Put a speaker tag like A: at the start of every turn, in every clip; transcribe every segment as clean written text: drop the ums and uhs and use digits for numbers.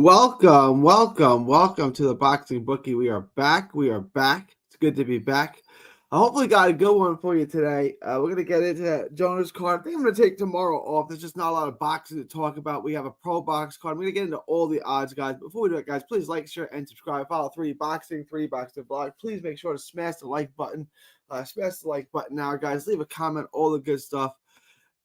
A: Welcome to the Boxing Bookie. We are back. It's good to be back. I hopefully got a good one for you today. We're going to get into that Jonas card. I think I'm going to take tomorrow off. There's just not a lot of boxing to talk about. We have a pro box card. I'm going to get into all the odds, guys. Before we do it, guys, please like, share, and subscribe. Follow 3 Boxing Blog. Please make sure to smash the like button. Smash the like button now, guys. Leave a comment, all the good stuff.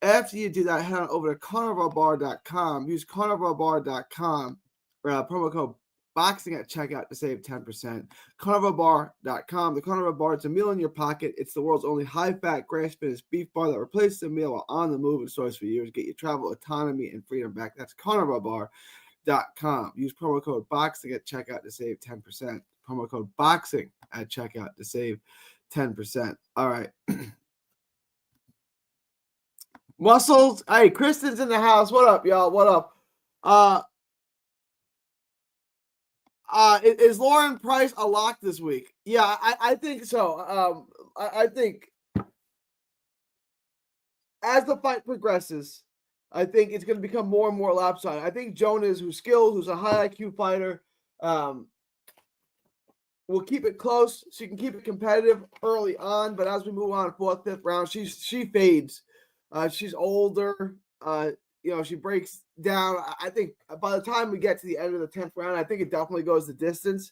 A: After you do that, head on over to carnivalbar.com. Use carnivalbar.com. Promo code BOXING at checkout to save 10%. Carnivalbar.com. The Carnival Bar, it's a meal in your pocket. It's the world's only high-fat, grass-finished beef bar that replaces the meal while on the move in stores for years. Get your travel autonomy and freedom back. That's carnivalbar.com. Use promo code BOXING at checkout to save 10%. Promo code BOXING at checkout to save 10%. All right. Muscles. Hey, Kristen's in the house. What up, y'all? What up? Is Lauren Price a lock this week? Yeah, I think so. I think as the fight progresses, I think it's going to become more and more lopsided. I think Jonas, who's skilled, who's a high IQ fighter, will keep it close. She can keep it competitive early on, but as we move on, 4th, 5th round, she fades. She's older. She breaks down. I think by the time we get to the end of the 10th round, I think it definitely goes the distance.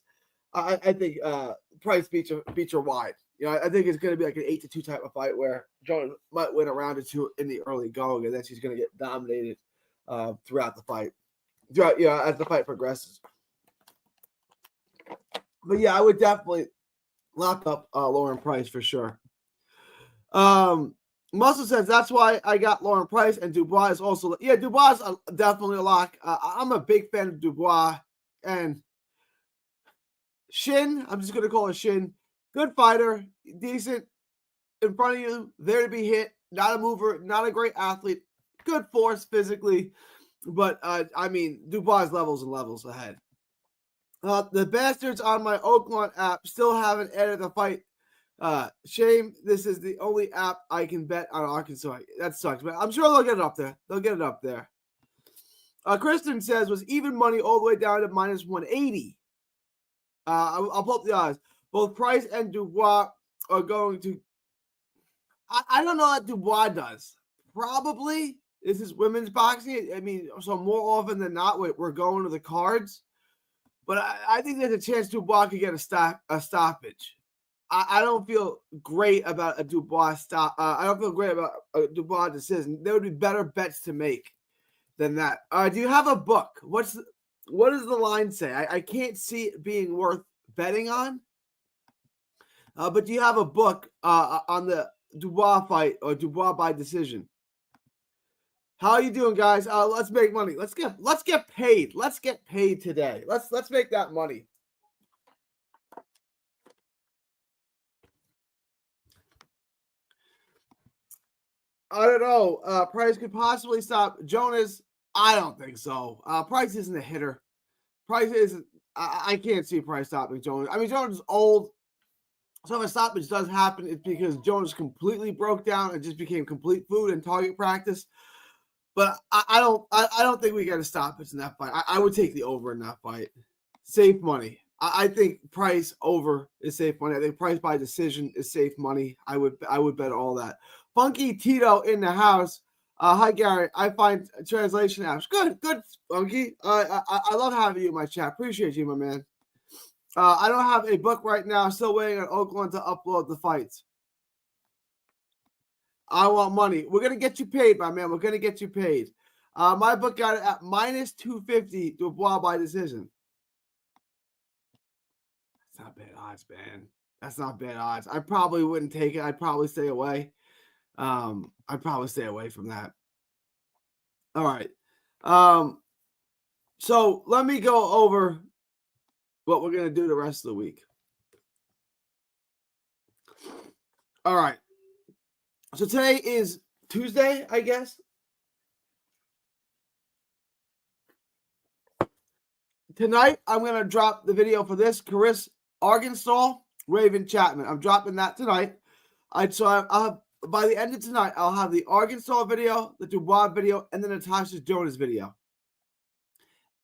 A: I think Price beats her wide. I think it's going to be like an 8-2 type of fight where Jones might win a round or two in the early going, and then she's going to get dominated throughout the fight. As the fight progresses. But yeah, I would definitely lock up Lauren Price for sure. Muscle says that's why I got Lauren Price, and Dubois is also. Yeah, Dubois is definitely a lock. I'm a big fan of Dubois. And Shin, I'm just going to call her Shin. Good fighter, decent, in front of you, there to be hit, not a mover, not a great athlete, good force physically. But, Dubois levels and levels ahead. The bastards on my Oaklawn app still haven't added the fight. Shame. This is the only app I can bet on Arkansas. That sucks, but I'm sure they'll get it up there. Kristen says was even money all the way down to minus 180. I'll pull up the odds. Both Price and Dubois are going to. I don't know what Dubois does. Probably this is women's boxing. So more often than not, we're going to the cards. But I think there's a chance Dubois could get a stoppage. I don't feel great about a Dubois stop. I don't feel great about a Dubois decision. There would be better bets to make than that. Do you have a book? What does the line say? I can't see it being worth betting on. But do you have a book on the Dubois fight or Dubois by decision? How are you doing, guys? Let's make money. Let's get paid. Let's get paid today. Let's make that money. I don't know. Price could possibly stop Jonas. I don't think so. Price isn't a hitter. Price isn't. I can't see Price stopping Jonas. Jonas is old. So if a stoppage does happen, it's because Jonas completely broke down and just became complete food in target practice. But I don't think we get a stoppage in that fight. I would take the over in that fight. Safe money. I think Price over is safe money. I think Price by decision is safe money. I would bet all that. Funky Tito in the house. Hi, Gary. I find translation apps. Good, Funky. I love having you in my chat. Appreciate you, my man. I don't have a book right now. Still waiting on Oakland to upload the fights. I want money. We're going to get you paid, my man. We're going to get you paid. My book got it at minus 250 Dubois by decision. That's not bad odds, man. That's not bad odds. I probably wouldn't take it. I'd probably stay away. I'd probably stay away from that. All right. So let me go over what we're going to do the rest of the week. All right. So today is Tuesday, I guess. Tonight, I'm going to drop the video for this. Chris Arkansas, Raven Chapman. I'm dropping that tonight. I'll have, by the end of tonight, I'll have the Arkansas video, the Dubois video, and then Natasha Jonas video.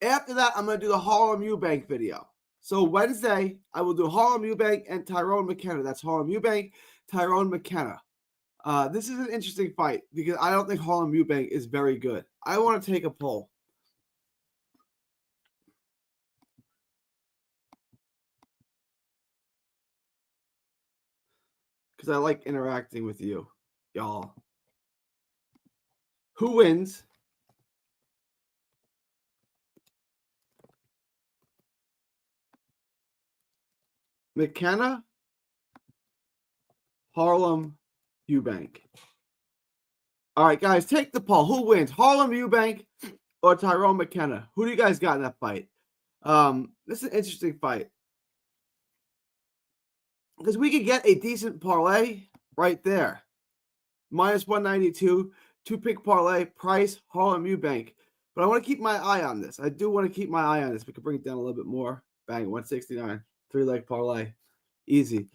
A: After that, I'm going to do the Harlem Eubank video. So Wednesday, I will do Harlem Eubank and Tyrone McKenna. That's Harlem Eubank, Tyrone McKenna. This is an interesting fight because I don't think Harlem Eubank is very good. I want to take a poll. Because I like interacting with you, y'all. Who wins? McKenna, Harlem Eubank. All right, guys, take the poll. Who wins, Harlem Eubank or Tyrone McKenna? Who do you guys got in that fight? This is an interesting fight because we could get a decent parlay right there. Minus 192, 2-pick parlay, Price, Harlem Eubank. But I want to keep my eye on this. I do want to keep my eye on this. We could bring it down a little bit more. Bang, 169, 3-leg parlay. Easy.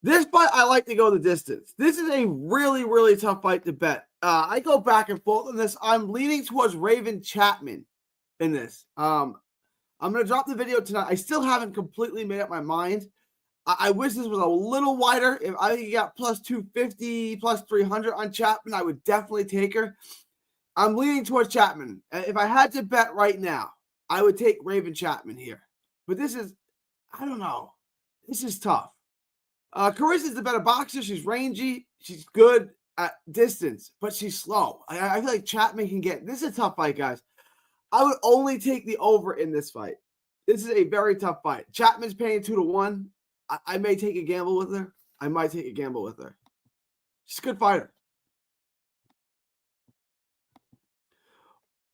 A: This fight, I like to go the distance. This is a really, really tough fight to bet. I go back and forth on this. I'm leaning towards Raven Chapman in this. I'm going to drop the video tonight. I still haven't completely made up my mind. I wish this was a little wider. If I think you got plus 250, plus 300 on Chapman, I would definitely take her. I'm leaning towards Chapman. If I had to bet right now, I would take Raven Chapman here. But this is, I don't know. This is tough. Carissa's the better boxer. She's rangy. She's good at distance, but she's slow. I feel like Chapman can get. This is a tough fight, guys. I would only take the over in this fight. This is a very tough fight. Chapman's paying 2-1. I may take a gamble with her. I might take a gamble with her. She's a good fighter.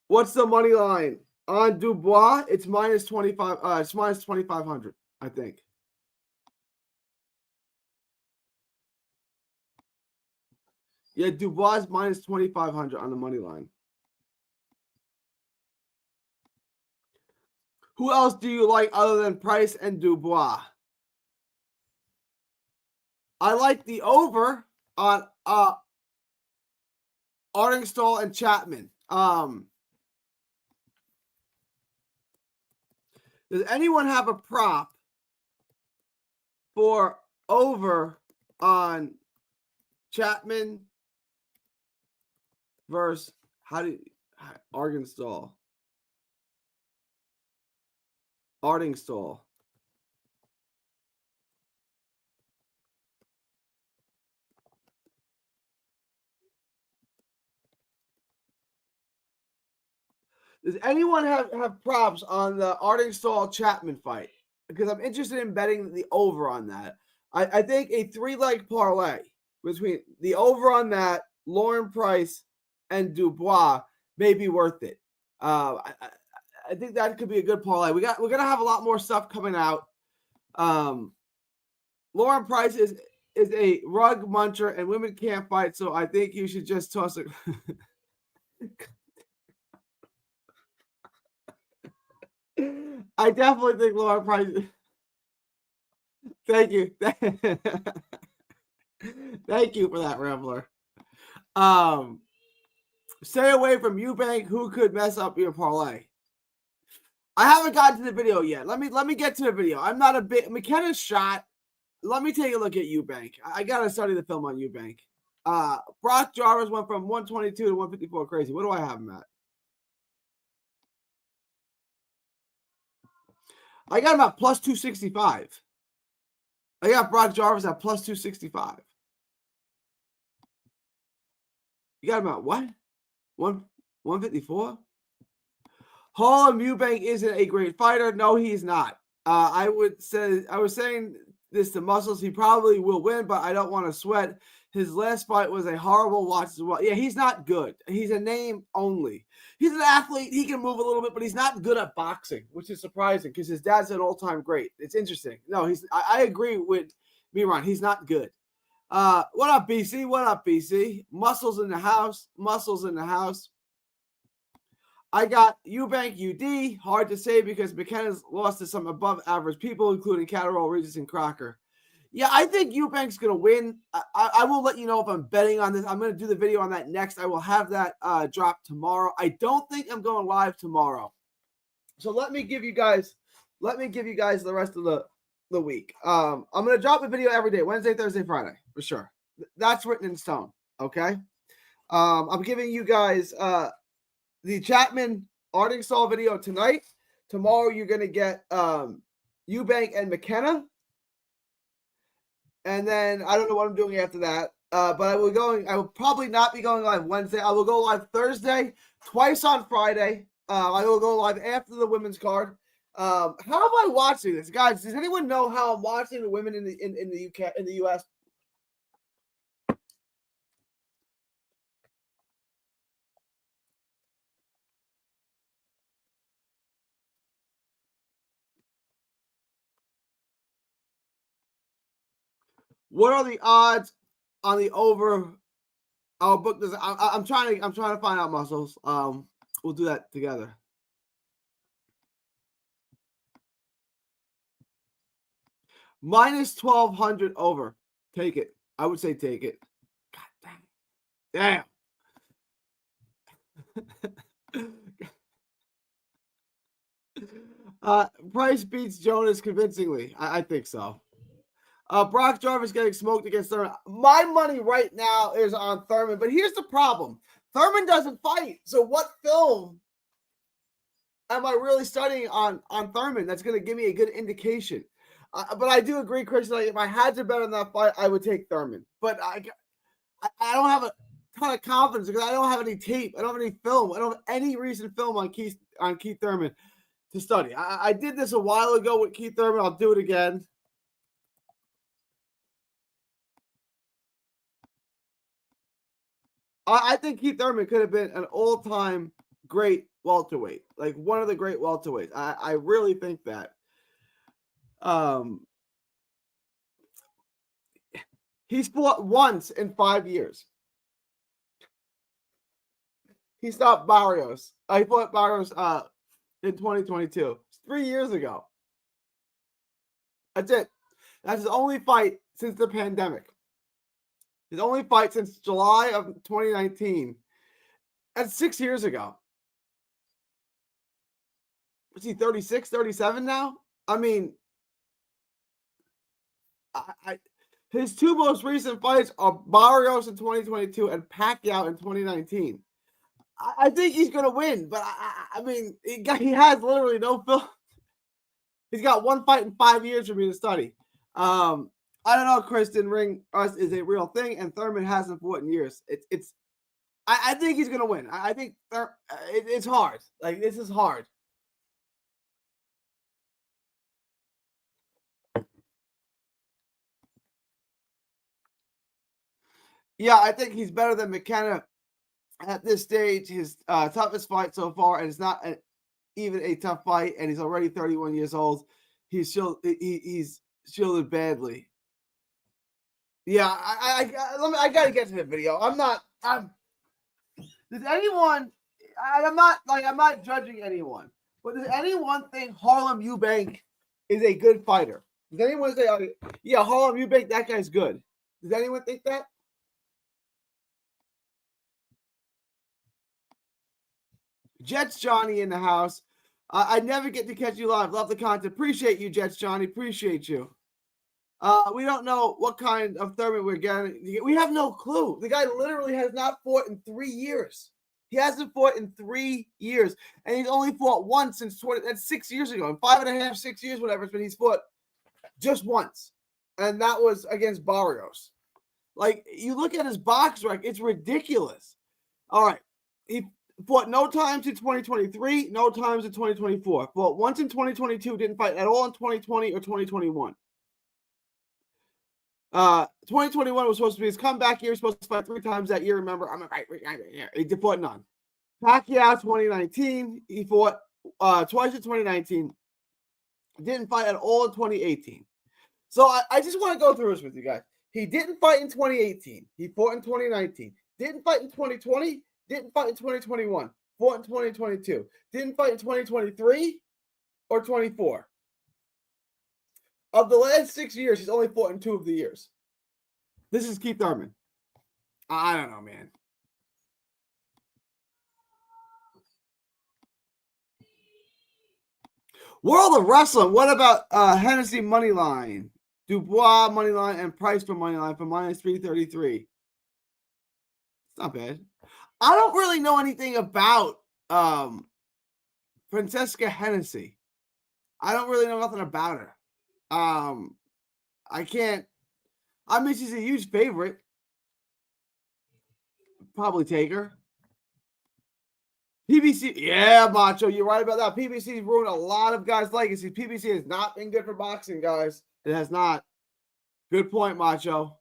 A: What's the money line on Dubois? It's minus 25. It's minus 2,500, I think. Yeah, Dubois is minus 2,500 on the money line. Who else do you like other than Price and Dubois? I like the over on Artingstall and Chapman. Does anyone have a prop for over on Chapman versus Artingstall? Artingstall. Does anyone have props on the Artingstall Chapman fight? Because I'm interested in betting the over on that. I think a 3-leg parlay between the over on that, Lauren Price, and Dubois may be worth it. I think that could be a good parlay. We're gonna have a lot more stuff coming out. Lauren Price is a rug muncher and women can't fight, so I think you should just toss it. I definitely think Lauren Price. Thank you. Thank you for that, Rambler. Stay away from Eubank. Who could mess up your parlay? I haven't gotten to the video yet. Let me get to the video. I'm not a big McKenna's shot. Let me take a look at Eubank. I gotta study the film on Eubank. Brock Jarvis went from 122 to 154. Crazy. What do I have him at? I got him at plus 265. I got Brock Jarvis at plus 265. You got him at what? 154? Harlem Eubank isn't a great fighter. No, he's not. I was saying this to Muscles. He probably will win, but I don't want to sweat. His last fight was a horrible watch as well. Yeah, he's not good. He's a name only. He's an athlete. He can move a little bit, but he's not good at boxing, which is surprising because his dad's an all-time great. It's interesting. No, I agree with Miran. He's not good. What up, BC? What up, BC? Muscles in the house. Muscles in the house. I got Eubank UD. Hard to say because McKenna's lost to some above-average people, including Catterall, Regis, and Crocker. Yeah, I think Eubank's going to win. I will let you know if I'm betting on this. I'm going to do the video on that next. I will have that drop tomorrow. I don't think I'm going live tomorrow. So let me give you guys the rest of the week. I'm going to drop a video every day, Wednesday, Thursday, Friday, for sure. That's written in stone, okay? I'm giving you guys the Chapman Ardingsall video tonight. Tomorrow you're going to get Eubank and McKenna. And then I don't know what I'm doing after that. But I will probably not be going live Wednesday. I will go live Thursday, twice on Friday. I will go live after the women's card. How am I watching this, guys? Does anyone know how I'm watching the women in the UK in the US? What are the odds on the over? I'll book this. I'm trying to find out, muscles. We'll do that together. Minus 1,200 over. Take it. I would say take it. God damn. Price beats Jonas convincingly. I think so. Brock Jarvis getting smoked against Thurman. My money right now is on Thurman, but here's the problem. Thurman doesn't fight. So what film am I really studying on Thurman that's going to give me a good indication? But I do agree, Chris, like if I had to bet on that fight, I would take Thurman. But I don't have a ton of confidence because I don't have any tape. I don't have any film. I don't have any recent film on Keith Thurman to study. I did this a while ago with Keith Thurman. I'll do it again. I think Keith Thurman could have been an all-time great welterweight, like one of the great welterweights. I really think that. He's fought once in 5 years. He stopped Barrios. He fought Barrios in 2022. It's 3 years ago. That's it. That's his only fight since the pandemic. His only fight since July of 2019. That's 6 years ago. Is he 36, 37 now? I mean, his two most recent fights are Barrios in 2022 and Pacquiao in 2019. I think he's going to win, but I mean, he has literally no film. He's got one fight in 5 years for me to study. I don't know, Kristen. Ring us is a real thing, and Thurman hasn't fought in years. I think he's going to win. I think it's hard. Like, this is hard. Yeah, I think he's better than McKenna at this stage. His toughest fight so far, and it's not even a tough fight, and he's already 31 years old. He's shielded badly. Yeah, I gotta get to the video. I'm not judging anyone, but does anyone think Harlem Eubank is a good fighter? Does anyone say, oh, yeah, Harlem Eubank, that guy's good? Does anyone think that? Jets Johnny in the house. I never get to catch you live. Love the content. Appreciate you, Jets Johnny. Appreciate you. We don't know what kind of Thurman we're getting. We have no clue. The guy literally has not fought in 3 years. He hasn't fought in 3 years, and he's only fought once since that's 6 years ago. In 5.5, 6 years, whatever it's been, he's fought just once, and that was against Barrios. Like, you look at his box record, it's ridiculous. All right, he fought no times in 2023, no times in 2024. Fought once in 2022, didn't fight at all in 2020 or 2021. 2021 was supposed to be his comeback year. He was supposed to fight 3 times that year. Remember, I'm right. He fought none. Pacquiao 2019, he fought twice in 2019. Didn't fight at all in 2018. So I just want to go through this with you guys. He didn't fight in 2018. He fought in 2019. Didn't fight in 2020. Didn't fight in 2021. Fought in 2022. Didn't fight in 2023 or 24. Of the last 6 years, he's only fought in 2 of the years. This is Keith Thurman. I don't know, man. World of Wrestling. What about Hennessy money line, Dubois money line, and Price for money line for -333? It's not bad. I don't really know anything about Francesca Hennessy. I don't really know nothing about her. I can't. I mean, she's a huge favorite. Probably take her. PBC, yeah, Macho, you're right about that. PBC's ruined a lot of guys' legacy. PBC has not been good for boxing, guys. It has not. Good point, Macho.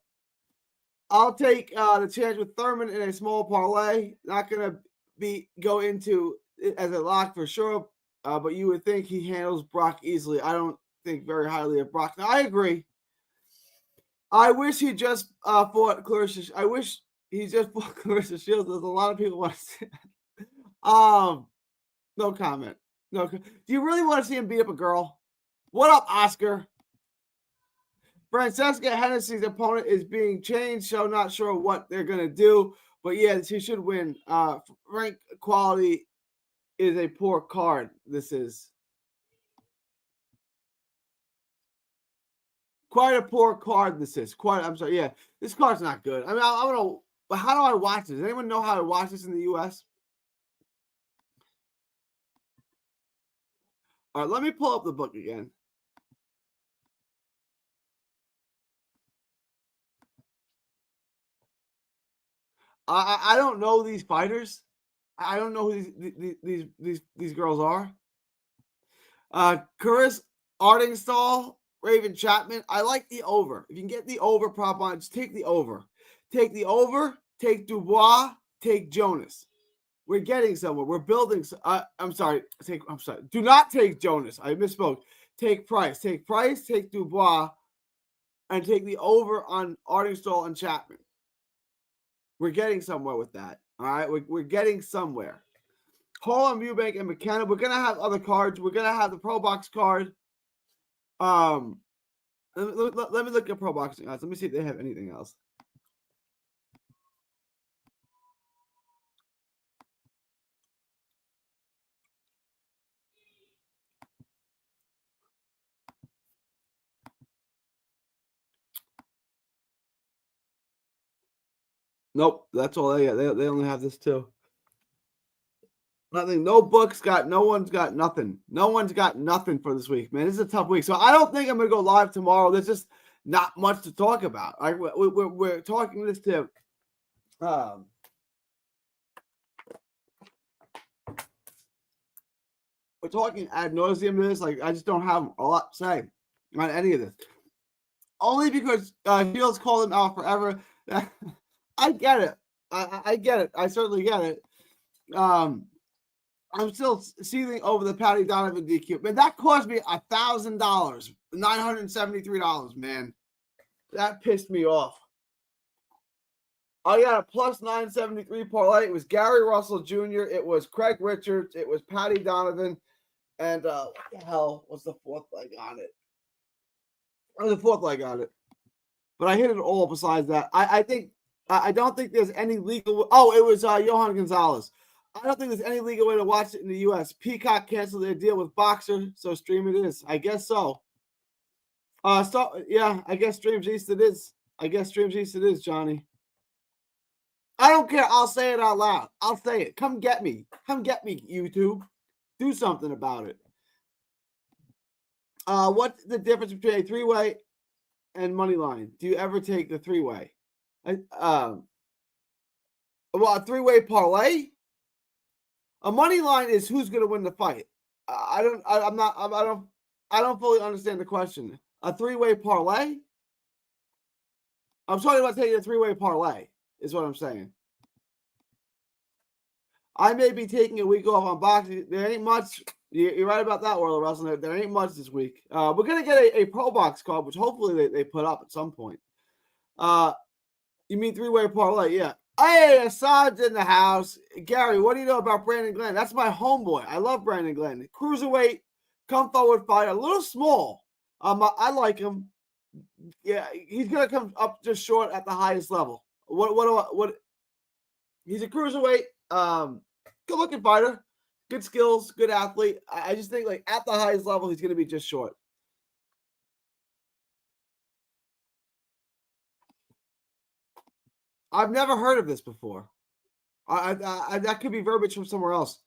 A: I'll take the chance with Thurman in a small parlay. Not gonna go into it as a lock for sure, but you would think he handles Brock easily. I don't think very highly of Brock. Now, I agree. I wish he just fought Clarissa. I wish he just fought Clarissa Shields. There's a lot of people want to see that. No comment. No. Do you really want to see him beat up a girl? What up, Oscar? Francesca Hennessy's opponent is being changed, so not sure what they're gonna do. But yeah, she should win. Rank quality is a poor card. This is quite a poor card. This is quite. I'm sorry. Yeah, this card's not good. I mean, I don't know. But how do I watch this? Does anyone know how to watch this in the U.S.? All right, let me pull up the book again. I don't know these fighters. I don't know who these girls are. Chris Ardingstall, Raven Chapman. I like the over. If you can get the over prop on, just take the over. Take the over. Take Dubois. Take Jonas. We're getting somewhere. We're building. I'm sorry. I'm sorry. Do not take Jonas. I misspoke. Take Price. Take Price. Take Dubois, and take the over on Ardingstall and Chapman. We're getting somewhere with that. All right. We're getting somewhere. Hall on Eubank and McKenna. We're gonna have other cards. We're gonna have the Pro Box card. Let me look at Pro Boxing odds. Let me see if they have anything else. Nope, that's all they got. They only have this too. Nothing. No books. No one's got nothing. No one's got nothing for this week, man. This is a tough week. So I don't think I'm gonna go live tomorrow. There's just not much to talk about. We're talking this to we're talking ad nauseum to this. Like, I just don't have a lot to say on any of this. Only because Shields called him out forever. I get it. I get it. I certainly get it. I'm still seething over the Patty Donovan DQ. Man, that cost me $1,000, $973, man. That pissed me off. I got a plus 973 parlay. It was Gary Russell Jr., it was Craig Richards, it was Patty Donovan, and what the hell was the fourth leg on it? Oh, the fourth leg on it. But I hit it all besides that. I don't think there's any legal. Oh, it was Johan Gonzalez. I don't think there's any legal way to watch it in the U.S. Peacock canceled their deal with Boxer, so stream it is. I guess so. Yeah, I guess Streams East it is. Johnny. I don't care. I'll say it out loud. I'll say it. Come get me. Come get me, YouTube. Do something about it. What's the difference between a three-way and money line? Do you ever take the three-way? Well, a three-way parlay? A money line is who's going to win the fight. I don't fully understand the question. A three-way parlay? I'm talking about taking a three-way parlay, is what I'm saying. I may be taking a week off on boxing. There ain't much. You're right about that, World of Wrestling. There ain't much this week. We're going to get a Pro Box card, which hopefully they put up at some point. You mean three-way parlay? Yeah. Hey, Assad's in the house. Gary, what do you know about Brandon Glenn? That's my homeboy. I love Brandon Glenn. Cruiserweight, come forward fighter. A little small. I like him. Yeah, he's gonna come up just short at the highest level. What? He's a cruiserweight. Good looking fighter, good skills, good athlete. I just think like at the highest level, he's gonna be just short. I've never heard of this before. That could be verbiage from somewhere else.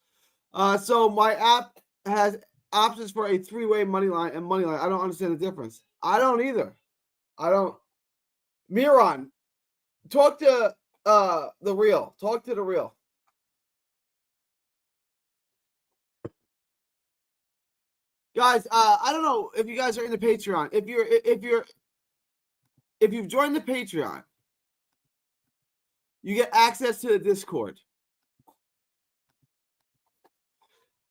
A: So my app has options for a three-way money line and money line. I don't understand the difference. I don't either. I don't. Miran, talk to the real. Talk to the real. Guys, I don't know if you guys are in the Patreon. If you've joined the Patreon, you get access to the Discord.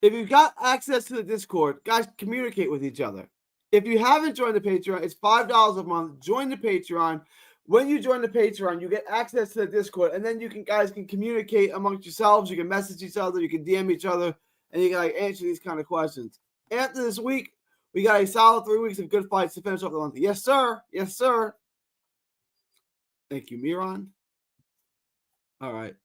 A: If you've got access to the Discord, guys, communicate with each other. If you haven't joined the Patreon, it's $5 a month. Join the Patreon. When you join the Patreon, you get access to the Discord, and then you guys can communicate amongst yourselves. You can message each other, you can DM each other, and you can like answer these kind of questions. After this week, we got a solid 3 weeks of good fights to finish off the month. Yes, sir. Yes, sir. Thank you, Miran. All right.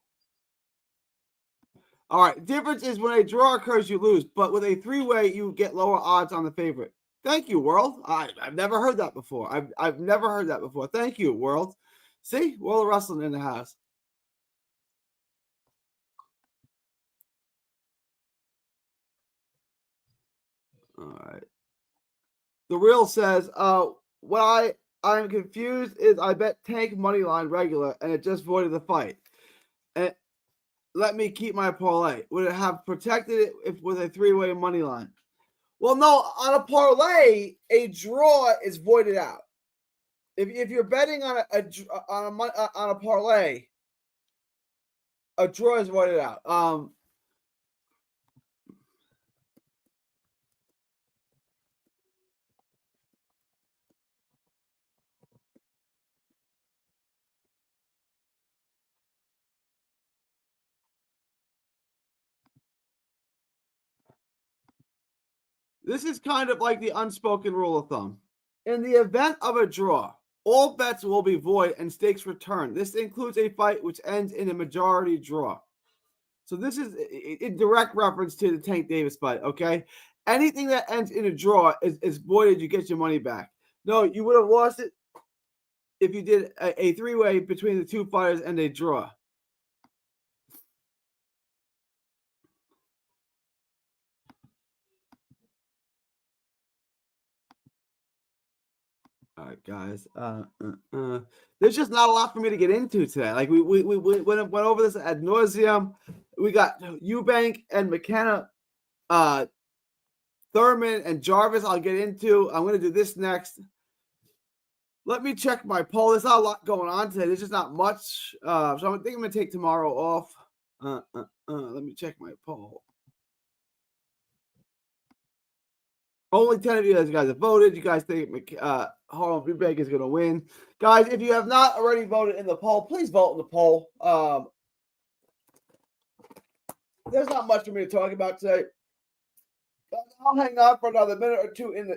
A: All right. Difference is when a draw occurs, you lose. But with a three-way, you get lower odds on the favorite. Thank you, World. I've never heard that before. I've never heard that before. Thank you, World. See? World of Wrestling in the house. All right. The Real says, what I'm confused is I bet Tank Moneyline regular and it just voided the fight. And let me keep my parlay. Would it have protected it if with a three-way money line? Well, no, on a parlay, a draw is voided out. If you're betting on a parlay, a draw is voided out. This is kind of like the unspoken rule of thumb. In the event of a draw, all bets will be void and stakes return. This includes a fight which ends in a majority draw. So this is in direct reference to the Tank Davis fight, okay? Anything that ends in a draw is voided. You get your money back. No, you would have lost it if you did a three-way between the two fighters and a draw. All right, guys. There's just not a lot for me to get into today. Like we went over this ad nauseum. We got Eubank and McKenna, Thurman and Jarvis. I'll get into. I'm going to do this next. Let me check my poll. There's not a lot going on today. There's just not much. So I think I'm going to take tomorrow off. Let me check my poll. Only 10 of you guys have voted. You guys think Harlem Eubank is going to win. Guys, if you have not already voted in the poll, please vote in the poll. There's not much for me to talk about today. I'll hang on for another minute or two and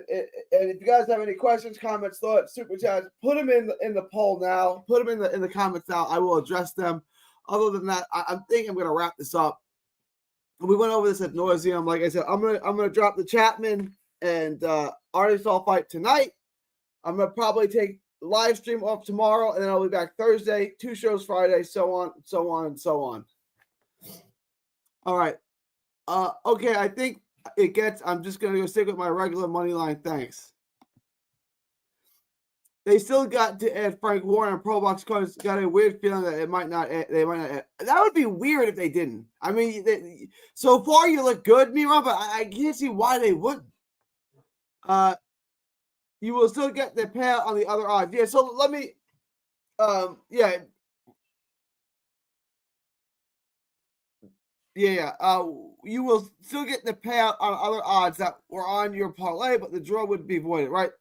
A: if you guys have any questions, comments, thoughts, super chats, put them in the poll now. Put them in the comments now. I will address them. Other than that, I think I'm going to wrap this up. We went over this ad nauseum. Like I said, I'm gonna drop the Chapman and Artisol fight tonight. I'm gonna probably take live stream off tomorrow, and then I'll be back Thursday. 2 shows Friday, so on, so on, and so on. All right. Okay, I think it gets. I'm just gonna go stick with my regular money line. Thanks. They still got to add Frank Warren and Pro Box Cards. Got a weird feeling that it might not. They might not. That would be weird if they didn't. I mean, so far you look good, Mira, but I can't see why they wouldn't. You will still get the payout on the other odds. Yeah. So let me. Yeah. Yeah. You will still get the payout on other odds that were on your parlay, but the draw would be voided, right?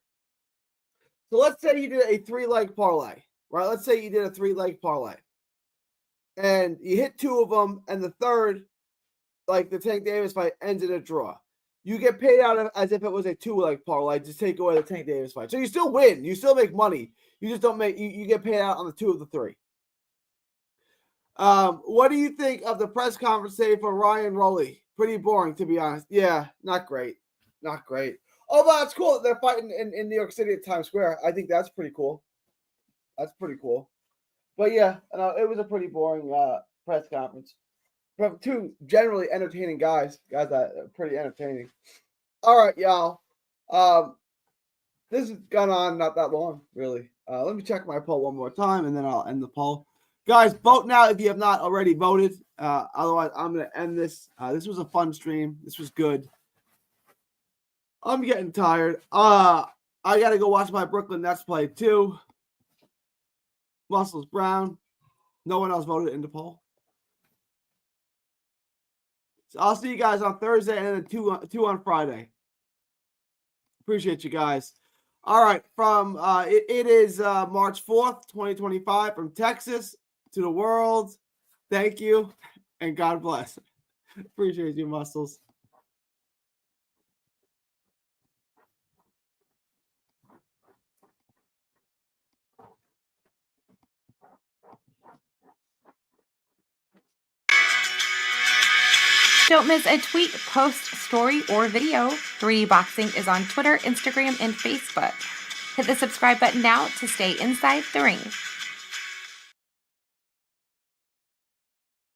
A: So let's say you did a 3-leg parlay, right? Let's say you did a 3-leg parlay and you hit 2 of them, and the third, like the Tank Davis fight, ends in a draw. you get paid out as if it was a 2-leg parlay. Just take away the Tank Davis fight. So you still win. You still make money. You just don't make you get paid out on the 2 of the 3. What do you think of the press conference today for Ryan Rowley? Pretty boring, to be honest. Yeah, not great. Not great. Although it's cool that they're fighting in New York City at Times Square. I think that's pretty cool. That's pretty cool. But yeah, it was a pretty boring press conference from 2 generally entertaining guys that are pretty entertaining. All right, y'all. This has gone on not that long, really. Let me check my poll one more time, and then I'll end the poll. Guys, vote now if you have not already voted. Otherwise, I'm going to end this. This was a fun stream. This was good. I'm getting tired. I got to go watch my Brooklyn Nets play, too. Muscles Brown. No one else voted in the poll. So I'll see you guys on Thursday and then 2 on Friday. Appreciate you guys. All right, from it is March 4th, 2025, from Texas to the world. Thank you, and God bless. Appreciate you, Muscles.
B: Don't miss a tweet, post, story, or video. 3D Boxing is on Twitter, Instagram, and Facebook. Hit the subscribe button now to stay inside the ring.